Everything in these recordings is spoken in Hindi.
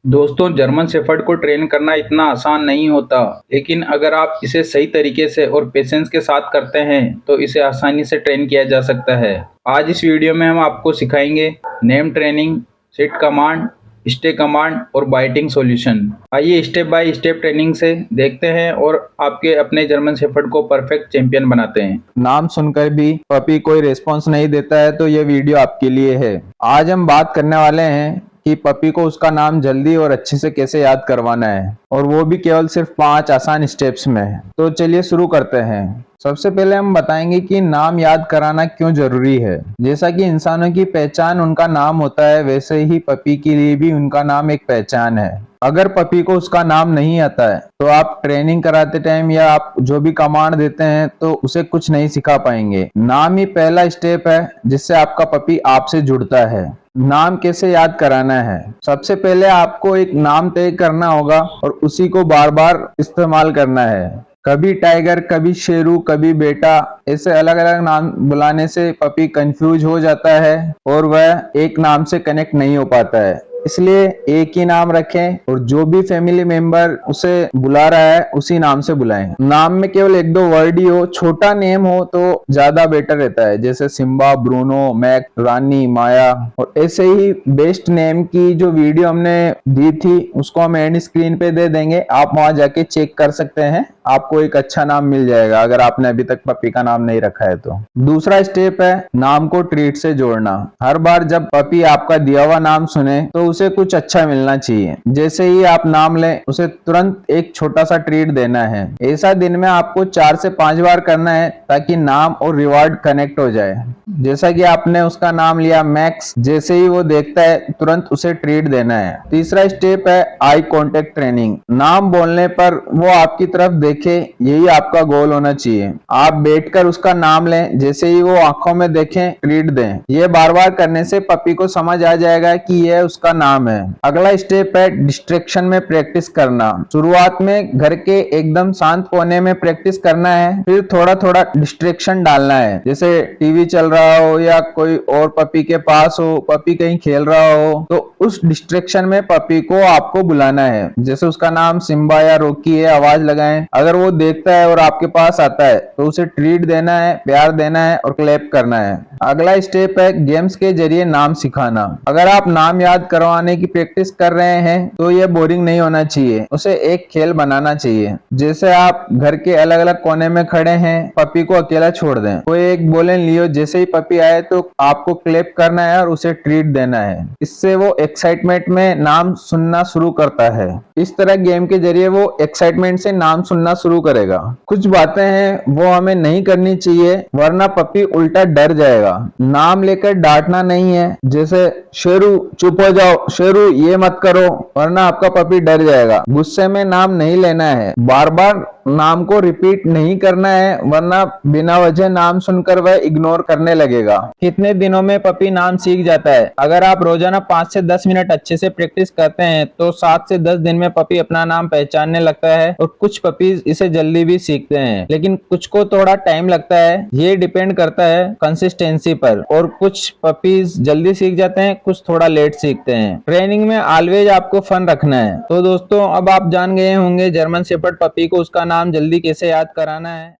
दोस्तों, जर्मन शेफर्ड को ट्रेन करना इतना आसान नहीं होता, लेकिन अगर आप इसे सही तरीके से और पेशेंस के साथ करते हैं तो इसे आसानी से ट्रेन किया जा सकता है। आज इस वीडियो में हम आपको सिखाएंगे name training, sit command, stay command और बाइटिंग सॉल्यूशन। आइए स्टेप बाय स्टेप ट्रेनिंग से देखते हैं और आपके अपने जर्मन शेफर्ड को परफेक्ट चैंपियन बनाते हैं। नाम सुनकर भी पपी कोई रिस्पॉन्स नहीं देता है तो ये वीडियो आपके लिए है। आज हम बात करने वाले हैं कि पपी को उसका नाम जल्दी और अच्छे से कैसे याद करवाना है, और वो भी केवल सिर्फ 5 आसान स्टेप्स में। तो चलिए शुरू करते हैं। सबसे पहले हम बताएंगे कि नाम याद कराना क्यों जरूरी है। जैसा कि इंसानों की पहचान उनका नाम होता है, वैसे ही पपी के लिए भी उनका नाम एक पहचान है। अगर पपी को उसका नाम नहीं आता है तो आप ट्रेनिंग कराते टाइम या आप जो भी कमांड देते हैं तो उसे कुछ नहीं सिखा पाएंगे। नाम ही पहला स्टेप है जिससे आपका पपी आपसे जुड़ता है। नाम कैसे याद कराना है? सबसे पहले आपको एक नाम तय करना होगा और उसी को बार बार इस्तेमाल करना है। कभी टाइगर, कभी शेरू, कभी बेटा, ऐसे अलग अलग नाम बुलाने से पपी कंफ्यूज हो जाता है और वह एक नाम से कनेक्ट नहीं हो पाता है। इसलिए एक ही नाम रखें और जो भी फैमिली मेंबर उसे बुला रहा है उसी नाम से बुलाएं। नाम में केवल 1-2 वर्ड ही हो, छोटा नेम हो तो ज्यादा बेटर रहता है, जैसे सिम्बा, ब्रूनो, मैक, रानी, माया। और ऐसे ही बेस्ट नेम की जो वीडियो हमने दी थी उसको हम एंड स्क्रीन पे दे देंगे, आप वहां जाके चेक कर सकते हैं, आपको एक अच्छा नाम मिल जाएगा अगर आपने अभी तक पपी का नाम नहीं रखा है तो। दूसरा स्टेप है नाम को ट्रीट से जोड़ना। हर बार जब पपी आपका दिया हुआ नाम सुने तो उसे कुछ अच्छा मिलना चाहिए। जैसे ही आप नाम लें उसे तुरंत एक छोटा सा ट्रीट देना है। ऐसा दिन में आपको 4 से 5 बार करना है ताकि नाम और रिवार्ड कनेक्ट हो जाए। जैसा कि आपने उसका नाम लिया मैक्स, जैसे ही वो देखता है तुरंत उसे ट्रीट देना है। तीसरा स्टेप है आई कांटेक्ट ट्रेनिंग। नाम बोलने पर वो आपकी तरफ देखे, यही आपका गोल होना चाहिए। आप बैठकर उसका नाम लें, जैसे ही वो आंखों में देखें ट्रीट दें। ये बार बार करने से पपी को समझ आ जाएगा कि यह उसका नाम है। अगला स्टेप है डिस्ट्रैक्शन में प्रैक्टिस करना। शुरुआत में घर के एकदम शांत कोने में प्रैक्टिस करना है, फिर थोड़ा थोड़ा डिस्ट्रैक्शन डालना है, जैसे टीवी चल रहा हो या कोई और पपी के पास हो, पपी कहीं खेल रहा हो, तो उस डिस्ट्रैक्शन में पपी को आपको बुलाना है। जैसे उसका नाम सिम्बा या रॉकी है, आवाज लगाएं। अगर वो देखता है और आपके पास आता है तो उसे ट्रीट देना है, प्यार देना है और क्लैप करना है। अगला स्टेप है गेम्स के जरिए नाम सिखाना। अगर आप नाम याद करवाने की प्रैक्टिस कर रहे हैं तो यह बोरिंग नहीं होना चाहिए, उसे एक खेल बनाना चाहिए। जैसे आप घर के अलग अलग कोने में खड़े हैं, पपी को अकेला छोड़ दें, कोई एक बोले लियो, जैसे ही पपी आए तो आपको क्लैप करना है और उसे ट्रीट देना है। इससे वो एक्साइटमेंट में नाम सुनना शुरू करता है। इस तरह गेम के जरिए वो एक्साइटमेंट से नाम सुनना शुरू करेगा। कुछ बातें हैं वो हमें नहीं करनी चाहिए वरना पपी उल्टा डर जाएगा। नाम लेकर डांटना नहीं है, जैसे शेरू चुप हो जाओ, शेरू ये मत करो, वरना आपका पपी डर जाएगा। गुस्से में नाम नहीं लेना है, बार बार नाम को रिपीट नहीं करना है वरना बिना वजह नाम सुनकर वह इग्नोर करने लगेगा। कितने दिनों में पपी नाम सीख जाता है? अगर आप रोजाना 5 से 10 मिनट अच्छे से प्रैक्टिस करते हैं तो 7 से 10 दिन में पपी अपना नाम पहचानने लगता है। और कुछ पपीज इसे जल्दी भी सीखते हैं, लेकिन कुछ को थोड़ा टाइम लगता है। ये डिपेंड करता है कंसिस्टेंसी पर, और कुछ पपीज जल्दी सीख जाते हैं, कुछ थोड़ा लेट सीखते हैं। ट्रेनिंग में ऑलवेज आपको फन रखना है। तो दोस्तों, अब आप जान गए होंगे जर्मन शेफर्ड पपी को उसका नाम जल्दी कैसे याद कराना है।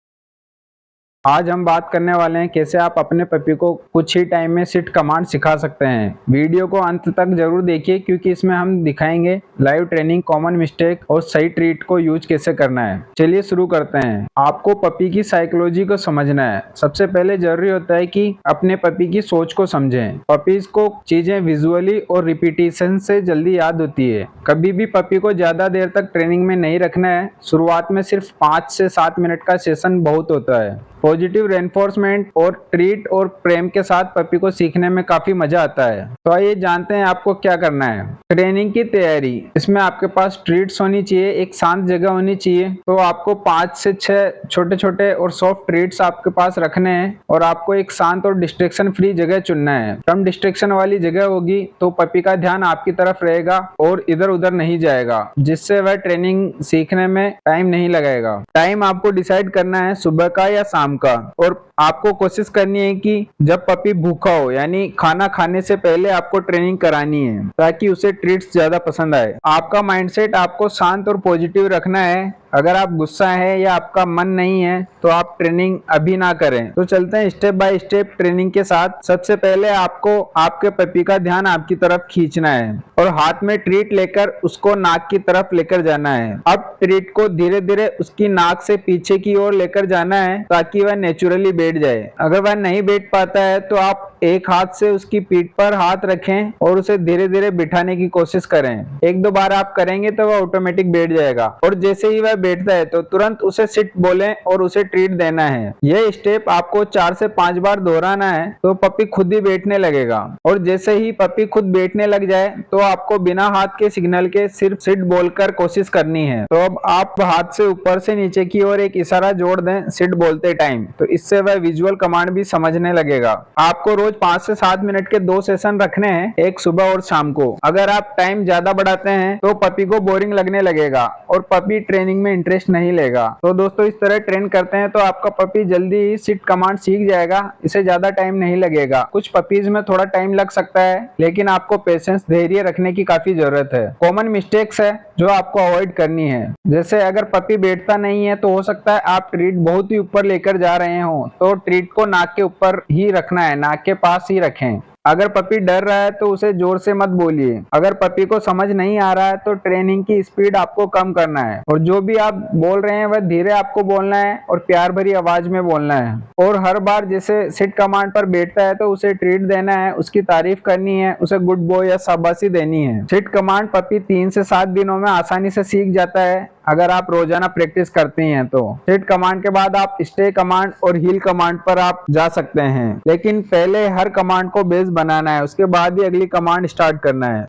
आज हम बात करने वाले हैं कैसे आप अपने पपी को कुछ ही टाइम में सिट कमांड सिखा सकते हैं। वीडियो को अंत तक जरूर देखिए क्योंकि इसमें हम दिखाएंगे लाइव ट्रेनिंग, कॉमन मिस्टेक और सही ट्रीट को यूज कैसे करना है। चलिए शुरू करते हैं। आपको पपी की साइकोलॉजी को समझना है। सबसे पहले जरूरी होता है कि अपने पपी की सोच को समझें। पपीज को चीजें विजुअली और रिपीटेशन से जल्दी याद होती है। कभी भी पपी को ज्यादा देर तक ट्रेनिंग में नहीं रखना है। शुरुआत में सिर्फ 5 से 7 मिनट का सेशन बहुत होता है। पॉजिटिव रेनफोर्समेंट और ट्रीट और प्रेम के साथ पपी को सीखने में काफी मजा आता है। तो आइए जानते हैं आपको क्या करना है। ट्रेनिंग की तैयारी, इसमें आपके पास ट्रीट्स होनी चाहिए, एक शांत जगह होनी चाहिए। तो आपको 5 से 6 छोटे छोटे और सॉफ्ट ट्रीट्स आपके पास रखने हैं और आपको एक शांत और डिस्ट्रैक्शन फ्री जगह चुनना है। कम डिस्ट्रैक्शन वाली जगह होगी तो पपी का ध्यान आपकी तरफ रहेगा और इधर उधर नहीं जाएगा, जिससे वह ट्रेनिंग सीखने में टाइम नहीं लगेगा। टाइम आपको डिसाइड करना है सुबह का या शाम का। और आपको कोशिश करनी है कि जब पपी भूखा हो, यानी खाना खाने से पहले आपको ट्रेनिंग करानी है ताकि उसे ट्रीट्स ज्यादा पसंद आए। आपका माइंडसेट आपको शांत और पॉजिटिव रखना है। अगर आप गुस्सा है या आपका मन नहीं है तो आप ट्रेनिंग अभी ना करें। तो चलते हैं स्टेप बाय स्टेप ट्रेनिंग के साथ। सबसे पहले आपको आपके पपी का ध्यान आपकी तरफ खींचना है और हाथ में ट्रीट लेकर उसको नाक की तरफ लेकर जाना है। अब ट्रीट को धीरे धीरे उसकी नाक से पीछे की ओर लेकर जाना है ताकि वह नेचुरली बैठ जाए। अगर वह नहीं बैठ पाता है तो आप एक हाथ से उसकी पीठ पर हाथ रखें और उसे धीरे धीरे बिठाने की कोशिश करें। एक दो बार आप करेंगे तो वह ऑटोमेटिक बैठ जाएगा और जैसे ही वह बैठता है तो तुरंत उसे सिट बोलें और उसे ट्रीट देना है। यह स्टेप आपको 4 से 5 बार दोहराना है तो पपी खुद ही बैठने लगेगा। और जैसे ही पपी खुद बैठने लग जाए तो आपको बिना हाथ के सिग्नल के सिर्फ सिट बोलकर कोशिश करनी है। तो अब आप हाथ से ऊपर से नीचे की ओर एक इशारा जोड़ दें सिट बोलते टाइम, तो इससे वह विजुअल कमांड भी समझने लगेगा। आपको रोज 5 से 7 मिनट के 2 सेशन रखने हैं, एक सुबह और शाम को। अगर आप टाइम ज्यादा बढ़ाते हैं तो पपी को बोरिंग लगने लगेगा और पपी ट्रेनिंग में इंटरेस्ट नहीं लेगा। तो दोस्तों इस तरह ट्रेन करते हैं तो आपका पपी जल्दी ही सिट कमांड सीख जाएगा। इसे ज्यादा टाइम नहीं लगेगा। कुछ पपीज में थोड़ा टाइम लग सकता है लेकिन आपको पेशेंस, धैर्य रखने की काफी जरूरत है। कॉमन मिस्टेक्स है जो आपको अवॉइड करनी है, जैसे अगर पपी बैठता नहीं है तो हो सकता है आप ट्रीट बहुत ही ऊपर लेकर जा रहे हो, तो ट्रीट को नाक के ऊपर ही रखना है, नाक के पास ही रखें। अगर पपी डर रहा है तो उसे जोर से मत बोलिए। अगर पपी को समझ नहीं आ रहा है तो ट्रेनिंग की स्पीड आपको कम करना है और जो भी आप बोल रहे हैं वह धीरे आपको बोलना है और प्यार भरी आवाज में बोलना है। और हर बार जैसे सिट कमांड पर बैठता है तो उसे ट्रीट देना है, उसकी तारीफ करनी है, उसे गुड बॉय या शाबाशी देनी है। सिट कमांड पपी 3 से 7 दिनों में आसानी से सीख जाता है अगर आप रोजाना प्रैक्टिस करती हैं तो। सिट कमांड के बाद आप स्टे कमांड और हील कमांड पर आप जा सकते हैं, लेकिन पहले हर कमांड को बेस बनाना है, उसके बाद ही अगली कमांड स्टार्ट करना है।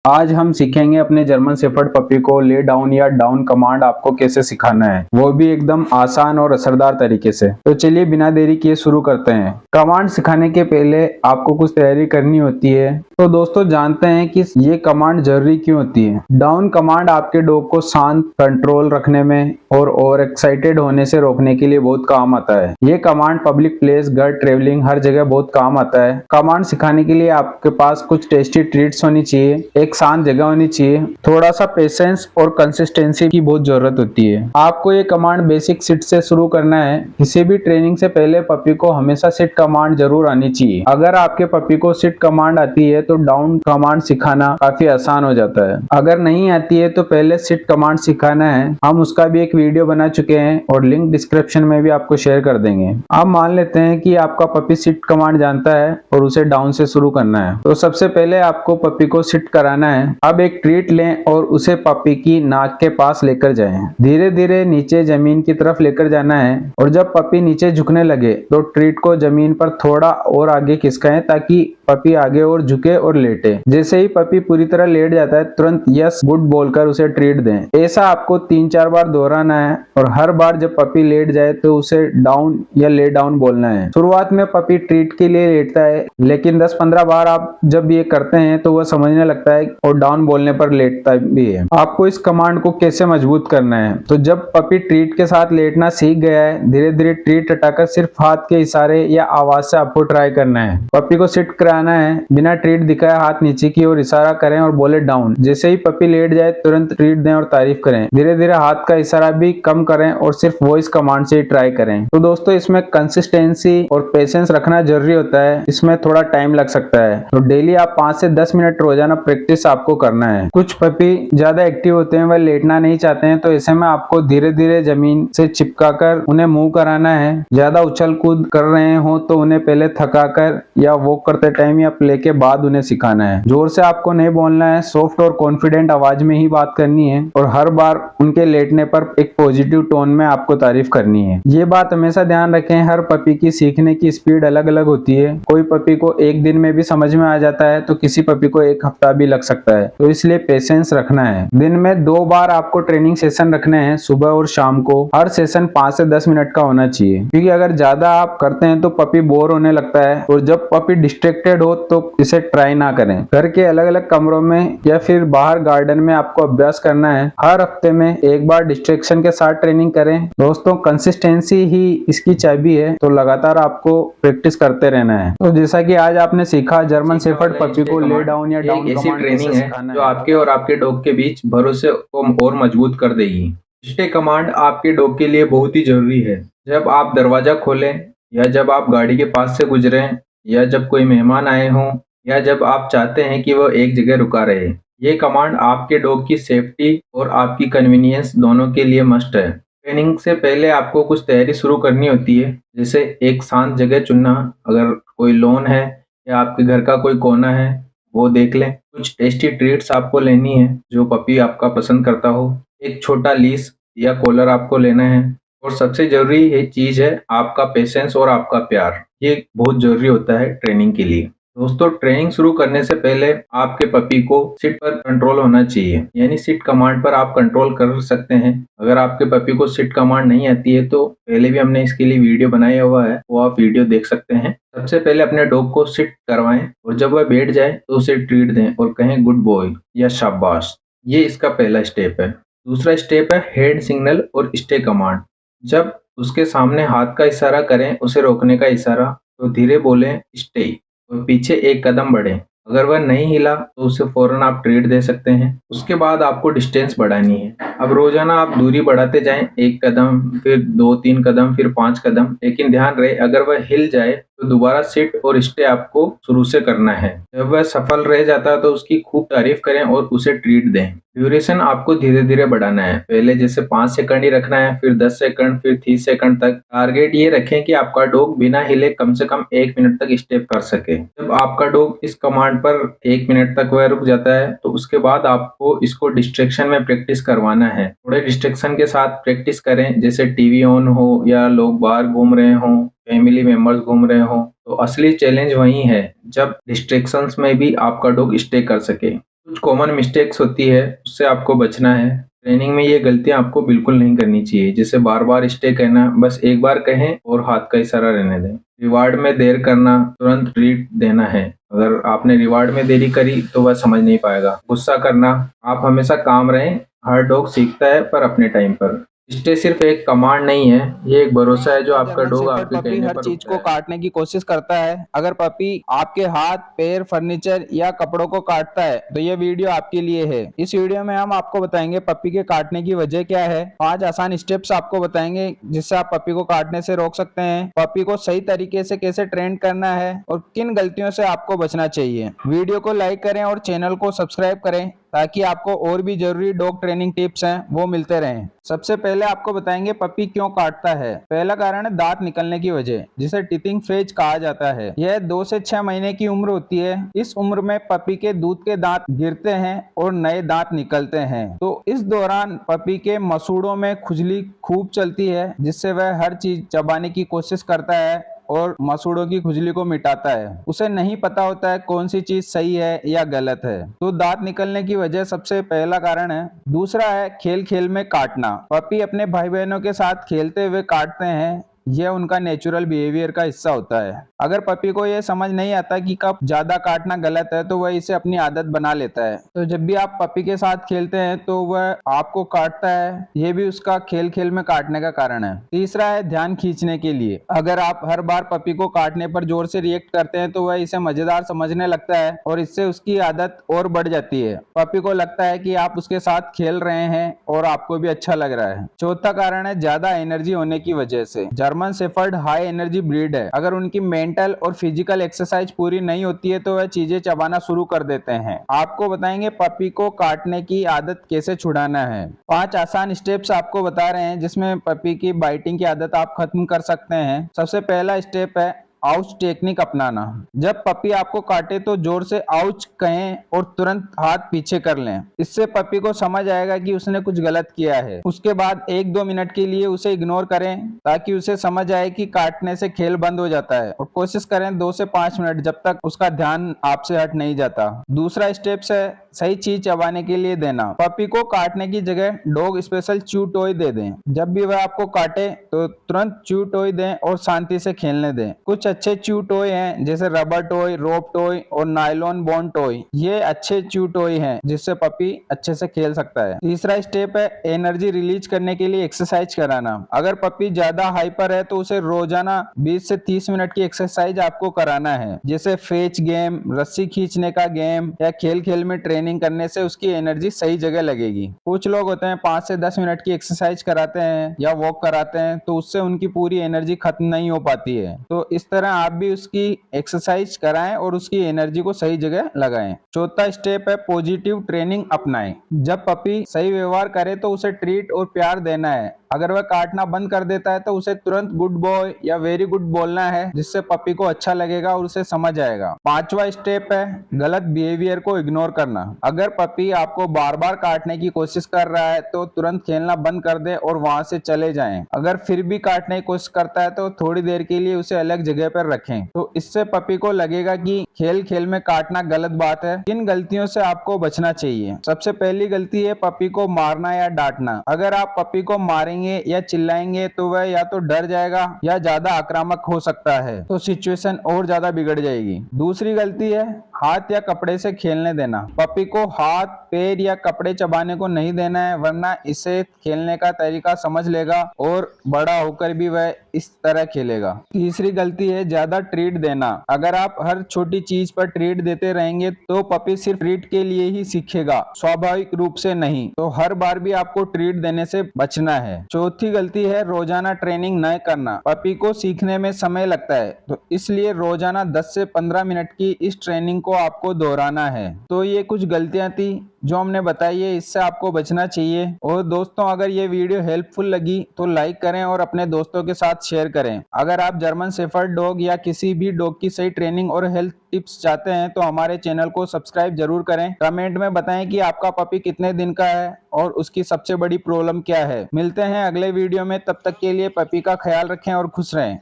आज हम सीखेंगे अपने जर्मन शेफर्ड पपी को ले डाउन या डाउन कमांड आपको कैसे सिखाना है, वो भी एकदम आसान और असरदार तरीके से। तो चलिए बिना देरी किए शुरू करते हैं। कमांड सिखाने के पहले आपको कुछ तैयारी करनी होती है। तो दोस्तों जानते हैं कि ये कमांड जरूरी क्यों होती है। डाउन कमांड आपके डॉग को शांत, कंट्रोल रखने में और ओवर एक्साइटेड होने से रोकने के लिए बहुत काम आता है। ये कमांड पब्लिक प्लेस, घर, ट्रेवलिंग हर जगह बहुत काम आता है। कमांड सिखाने के लिए आपके पास कुछ टेस्टी ट्रीट्स होनी चाहिए, एक शांत जगह होनी चाहिए, थोड़ा सा पेशेंस और कंसिस्टेंसी की बहुत जरूरत होती है। आपको ये कमांड बेसिक सिट से शुरू करना है। किसी भी ट्रेनिंग से पहले पपी को हमेशा सिट कमांड जरूर आनी चाहिए। अगर आपके पपी को सिट कमांड आती है तो डाउन कमांड सिखाना काफी आसान हो जाता है। अगर नहीं आती है तो पहले सिट कमांड सिखाना है। हम उसका भी एक वीडियो बना चुके हैं और लिंक डिस्क्रिप्शन में भी आपको शेयर कर देंगे। अब मान लेते हैं कि आपका पपी सिट कमांड जानता है और उसे डाउन से शुरू करना है। तो सबसे पहले आपको पपी को सिट कराना है। अब एक ट्रीट लें और उसे पपी की नाक के पास लेकर जाएं। धीरे धीरे नीचे जमीन की तरफ लेकर जाना है और जब पपी नीचे झुकने लगे तो ट्रीट को जमीन पर थोड़ा और आगे खिसकाएं ताकि पपी आगे और झुके और लेटे। जैसे ही पपी पूरी तरह लेट जाता है तुरंत यस गुड बोलकर उसे ट्रीट दें। ऐसा आपको 3-4 बार दोहराना है और हर बार जब पपी लेट जाए तो उसे डाउन या ले डाउन बोलना है। शुरुआत में पपी ट्रीट के लिए लेटता है लेकिन 10-15 बार आप जब ये करते हैं तो वह समझने लगता है और डाउन बोलने पर लेटता भी है। आपको इस कमांड को कैसे मजबूत करना है, तो जब पपी ट्रीट के साथ लेटना सीख गया है धीरे धीरे ट्रीट हटाकर सिर्फ हाथ के इशारे या आवाज से आपको ट्राई करना है। पपी को सिट कराना है, बिना ट्रीट दिखाए हाथ नीचे की ओर इशारा करें और बोले डाउन। जैसे ही पपी लेट जाए तुरंत ट्रीट दें और तारीफ करें। धीरे धीरे हाथ का इशारा भी कम करें और सिर्फ वॉइस कमांड से ही ट्राई करें। तो दोस्तों इसमें कंसिस्टेंसी और पेशेंस रखना जरूरी होता है, इसमें थोड़ा टाइम लग सकता है। तो डेली आप 5 से 10 मिनट रोजाना प्रैक्टिस आपको करना है। कुछ पपी ज्यादा एक्टिव होते हैं, वह लेटना नहीं चाहते हैं, तो ऐसे में आपको धीरे धीरे जमीन से चिपकाकर उन्हें मूव कराना है। ज्यादा उछल कूद कर रहे हो तो उन्हें पहले थकाकर या वॉक करते टाइम या प्ले के बाद उन्हें सिखाना है। जोर से आपको नहीं बोलना है, सॉफ्ट और कॉन्फिडेंट आवाज में ही बात करनी है और हर बार उनके लेटने पर एक पॉजिटिव टोन में आपको तारीफ करनी है। ये बात हमेशा ध्यान रखें, हर पपी की सीखने की स्पीड अलग अलग होती है। कोई पपी को एक दिन में भी समझ में आ जाता है तो किसी पपी को एक हफ्ता भी लग सकता है, तो इसलिए पेशेंस रखना है। दिन में 2 बार आपको ट्रेनिंग सेशन रखने हैं, सुबह और शाम को। हर सेशन 5 से 10 मिनट का होना चाहिए, क्योंकि अगर ज्यादा आप करते हैं तो पपी बोर होने लगता है और जब पपी डिस्ट्रैक्टेड एक्साइटेड हो तो इसे ट्राई ना करें। घर के अलग अलग कमरों में या फिर बाहर गार्डन में आपको अभ्यास करना है। हर हफ्ते में एक बार डिस्ट्रैक्शन के साथ ट्रेनिंग करें। दोस्तों, कंसिस्टेंसी ही इसकी चाबी है, तो लगातार आपको प्रैक्टिस करते रहना है। तो जैसा कि आज आपने सीखा, जर्मन शेफर्ड पपी को ले डाउन या डाउन ऐसी कमांड ट्रेनिंग कैसे है सिखाना जो है। आपके और आपके डॉग के बीच भरोसे को और मजबूत कर देगी। स्टे कमांड आपके डॉग के लिए बहुत ही जरूरी है। जब आप दरवाजा खोलें, या जब आप गाड़ी के पास से गुजरें, या जब कोई मेहमान आए हों, या जब आप चाहते हैं कि वह एक जगह रुका रहे, ये कमांड आपके डॉग की सेफ्टी और आपकी कन्वीनियंस दोनों के लिए मस्ट है। ट्रेनिंग से पहले आपको कुछ तैयारी शुरू करनी होती है, जैसे एक शांत जगह चुनना, अगर कोई लॉन है या आपके घर का कोई कोना है वो देख लें। कुछ टेस्टी ट्रीट्स आपको लेनी है जो पपी आपका पसंद करता हो। एक छोटा लीश या कॉलर आपको लेना है, और सबसे जरूरी चीज है आपका पेशेंस और आपका प्यार। ये बहुत जरूरी होता है ट्रेनिंग के लिए। दोस्तों, ट्रेनिंग शुरू करने से पहले आपके पपी को सिट पर कंट्रोल होना चाहिए, यानी सिट कमांड पर आप कंट्रोल कर सकते हैं। अगर आपके पपी को सिट कमांड नहीं आती है तो पहले भी हमने इसके लिए वीडियो बनाया हुआ है, वो आप वीडियो देख सकते हैं। सबसे पहले अपने डॉग को सिट करवाएं, और जब वह बैठ जाए तो उसे ट्रीट दें और कहें गुड बॉय या शाबाश। ये इसका पहला स्टेप है। दूसरा स्टेप है हैंड सिग्नल और स्टे कमांड। जब उसके सामने हाथ का इशारा करें, उसे रोकने का इशारा, तो धीरे बोलें स्टे और पीछे एक कदम बढ़ें। अगर वह नहीं हिला तो उसे फौरन आप ट्रीट दे सकते हैं। उसके बाद आपको डिस्टेंस बढ़ानी है। अब रोजाना आप दूरी बढ़ाते जाएं, 1 कदम, फिर 2-3 कदम, फिर 5 कदम, लेकिन ध्यान रहे अगर वह हिल जाए तो दोबारा सिट और स्टे आपको शुरू से करना है। जब वह सफल रह जाता है तो उसकी खूब तारीफ करें और उसे ट्रीट दें। ड्यूरेशन आपको धीरे धीरे बढ़ाना है। पहले जैसे 5 सेकंड ही रखना है, फिर 10 सेकंड, फिर 30 सेकंड तक। टारगेट ये रखें कि आपका डॉग बिना हिले कम से कम 1 मिनट तक स्टेप कर सके। जब आपका डॉग इस कमांड पर 1 मिनट तक वह रुक जाता है तो उसके बाद आपको इसको डिस्ट्रैक्शन में प्रैक्टिस करवाना है। थोड़े डिस्ट्रैक्शन के साथ प्रैक्टिस करें, जैसे टीवी ऑन हो या लोग बाहर घूम रहे हों, फैमिली मेंबर्स घूम रहे हो। तो असली चैलेंज वही है जब डिस्ट्रैक्शंस में भी आपका डॉग स्टे कर सके। कुछ कॉमन मिस्टेक्स होती है, उससे आपको बचना है। ट्रेनिंग में ये गलतियां आपको बिल्कुल नहीं करनी चाहिए, जैसे बार बार स्टे कहना, बस एक बार कहें और हाथ का इशारा रहने दें। रिवार्ड में देर करना, तुरंत ट्रीट देना है। अगर आपने रिवार्ड में देरी करी तो वह समझ नहीं पाएगा। गुस्सा करना, आप हमेशा काम रहें। हर डॉग सीखता है पर अपने टाइम पर। स्टे सिर्फ एक कमांड नहीं है, ये एक भरोसा है जो आपका जर्मन डॉग शेफर्ड आपके पपी कहने हर पर चीज रुकता को है। काटने की कोशिश करता है। अगर पपी आपके हाथ, पैर, फर्नीचर या कपड़ों को काटता है तो ये वीडियो आपके लिए है। इस वीडियो में हम आपको बताएंगे पपी के काटने की वजह क्या है। 5 आसान स्टेप्स आपको बताएंगे जिससे आप पपी को काटने से रोक सकते हैं। पपी को सही तरीके से कैसे ट्रेन करना है और किन गलतियों से आपको बचना चाहिए। वीडियो को लाइक करें और चैनल को सब्सक्राइब करें ताकि आपको और भी जरूरी डॉग ट्रेनिंग टिप्स हैं वो मिलते रहें। सबसे पहले आपको बताएंगे पपी क्यों काटता है। पहला कारण है दांत निकलने की वजह, जिसे टीथिंग फेज कहा जाता है। यह 2 से 6 महीने की उम्र होती है। इस उम्र में पपी के दूध के दांत गिरते हैं और नए दांत निकलते हैं। तो इस दौरान पपी के मसूड़ों में खुजली खूब चलती है, जिससे वह हर चीज चबाने की कोशिश करता है और मसूड़ों की खुजली को मिटाता है। उसे नहीं पता होता है कौन सी चीज सही है या गलत है। तो दांत निकलने की वजह सबसे पहला कारण है। दूसरा है खेल खेल में काटना। पपी अपने भाई बहनों के साथ खेलते हुए काटते हैं, यह उनका नेचुरल बिहेवियर का हिस्सा होता है। अगर पपी को यह समझ नहीं आता कि कब ज्यादा काटना गलत है तो वह इसे अपनी आदत बना लेता है। तो जब भी आप पपी के साथ खेलते हैं तो वह आपको काटता है, यह भी उसका खेल खेल में काटने का कारण है। तीसरा है ध्यान खींचने के लिए। अगर आप हर बार पपी को काटने पर जोर से रिएक्ट करते हैं तो वह इसे मजेदार समझने लगता है और इससे उसकी आदत और बढ़ जाती है। पपी को लगता है कि आप उसके साथ खेल रहे हैं और आपको भी अच्छा लग रहा है। चौथा कारण है ज्यादा एनर्जी होने की वजह से। German shepherd high energy breed है। अगर उनकी मेंटल और फिजिकल एक्सरसाइज पूरी नहीं होती है तो वह चीजें चबाना शुरू कर देते हैं। आपको बताएंगे पपी को काटने की आदत कैसे छुड़ाना है। 5 आसान स्टेप्स आपको बता रहे हैं जिसमें पपी की बाइटिंग की आदत आप खत्म कर सकते हैं। सबसे पहला स्टेप है आउच टेक्निक अपनाना। जब पपी आपको काटे तो जोर से आउच कहें और तुरंत हाथ पीछे कर लें। इससे पपी को समझ आएगा कि उसने कुछ गलत किया है। उसके बाद 1-2 मिनट के लिए उसे इग्नोर करें ताकि उसे समझ आए कि काटने से खेल बंद हो जाता है, और कोशिश करें 2 से 5 मिनट जब तक उसका ध्यान आपसे हट नहीं जाता। दूसरा स्टेप है सही चीज चबाने के लिए देना। पपी को काटने की जगह डॉग स्पेशल च्यू टॉय दे दें। जब भी वह आपको काटे तो तुरंत च्यू टॉय दें और शांति से खेलने दें। कुछ अच्छे च्यू टॉय हैं जैसे रबर टॉय, रोप टॉय और नायलॉन बोन टॉय। ये अच्छे च्यू टॉय हैं जिससे पपी अच्छे से खेल सकता है। तीसरा स्टेप है एनर्जी रिलीज करने के लिए एक्सरसाइज कराना। अगर पपी ज्यादा हाइपर है तो उसे रोजाना 20 से 30 मिनट की एक्सरसाइज आपको कराना है, जैसे फेच गेम, रस्सी खींचने का गेम या खेल खेल में ट्रेनिंग करने से उसकी एनर्जी सही जगह लगेगी। कुछ लोग होते हैं 5 से 10 मिनट की एक्सरसाइज कराते हैं या वॉक कराते हैं तो उससे उनकी पूरी एनर्जी खत्म नहीं हो पाती है। तो इस तरह आप भी उसकी एक्सरसाइज कराएं और उसकी एनर्जी को सही जगह लगाएं। चौथा स्टेप है पॉजिटिव ट्रेनिंग अपनाएं। जब पपी सही व्यवहार करे तो उसे ट्रीट और प्यार देना है। अगर वह काटना बंद कर देता है तो उसे तुरंत गुड बॉय या वेरी गुड बोलना है, जिससे पपी को अच्छा लगेगा और उसे समझ आएगा। पांचवा स्टेप है गलत बिहेवियर को इग्नोर करना। अगर पपी आपको बार बार काटने की कोशिश कर रहा है तो तुरंत खेलना बंद कर दे और वहां से चले जाएं। अगर फिर भी काटने की कोशिश करता है तो थोड़ी देर के लिए उसे अलग जगह पर रखें। तो इससे पपी को लगेगा कि खेल खेल में काटना गलत बात है। इन गलतियों से आपको बचना चाहिए। सबसे पहली गलती है पपी को मारना या डांटना। अगर आप पपी को मारेंगे या चिल्लाएंगे तो वह या तो डर जाएगा या ज्यादा आक्रामक हो सकता है, तो सिचुएशन और ज्यादा बिगड़ जाएगी। दूसरी गलती है हाथ या कपड़े से खेलने देना। पपी को हाथ, पैर या कपड़े चबाने को नहीं देना है, वरना इसे खेलने का तरीका समझ लेगा और बड़ा होकर भी वह इस तरह खेलेगा। तीसरी गलती है ज्यादा ट्रीट देना। अगर आप हर छोटी चीज पर ट्रीट देते रहेंगे तो पपी सिर्फ ट्रीट के लिए ही सीखेगा, स्वाभाविक रूप से नहीं। तो हर बार भी आपको ट्रीट देने से बचना है। चौथी गलती है रोजाना ट्रेनिंग न करना। पपी को सीखने में समय लगता है, तो इसलिए रोजाना 10 से 15 मिनट की इस ट्रेनिंग को आपको दोहराना है। तो ये कुछ गलतियां थी जो हमने बताई है, इससे आपको बचना चाहिए। और दोस्तों, अगर ये वीडियो हेल्पफुल लगी तो लाइक करें और अपने दोस्तों के साथ शेयर करें। अगर आप जर्मन शेफर्ड डॉग या किसी भी डॉग की सही ट्रेनिंग और हेल्थ टिप्स चाहते हैं तो हमारे चैनल को सब्सक्राइब जरूर करें। कमेंट में बताएं कि आपका पपी कितने दिन का है और उसकी सबसे बड़ी प्रॉब्लम क्या है। मिलते हैं अगले वीडियो में, तब तक के लिए पपी का ख्याल रखें और खुश रहें।